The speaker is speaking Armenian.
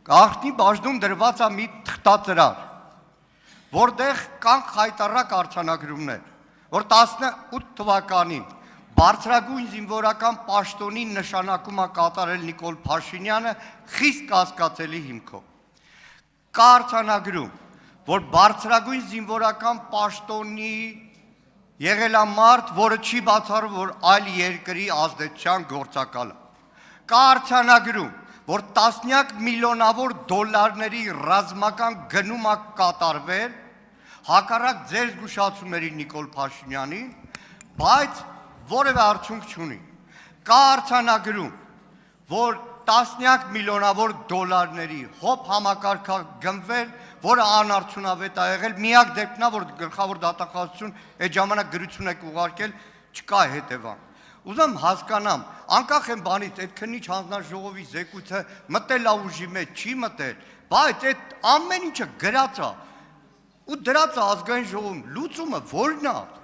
Գաղտնի բաժնում դրված է մի թղթածրար, որտեղ կան խայտառակ արձանագրումներ, որ 18 թվականին բարձրագույն զինվորական պաշտոնի նշանակում է կատարել Նիկոլ Փաշինյանը խիստ կասկածելի հիմքով։ Կա արձանագրում, որ բարձրագույն զինվորական պաշտոնի եղել է մարդ, որը չի բացառում, որ այլ երկրի ազդեցության գործակալ է։ Կա արձանագրում, որ տասնյակ միլիոնավոր դոլարների ռազմական գնում է կատարվել, հակառակ ձեր զգուշացումների Նիկոլ Փաշինյանի, բայց որևէ արդյունք չունի։ Կա արձանագրում, որ տասնյակ միլիոնավոր դոլարների հոբ համակարգ գնվել, որը անարդյունավետ է եղել, միակ դեպքն է, որ գլխավոր դատախազություն այդ ժամանակ գրություն եք ուղարկել, չկա հետևանք։ Ուզում հասկանամ, անկախ եմ բանից, այդ քննիչ հանձնաժողովի զեկույցը մտել է ուժի մեջ, չի մտել, բայց այդ ամեն ինչը գրած է ու դրած է ազգային ժողովում, լուծումը որն է։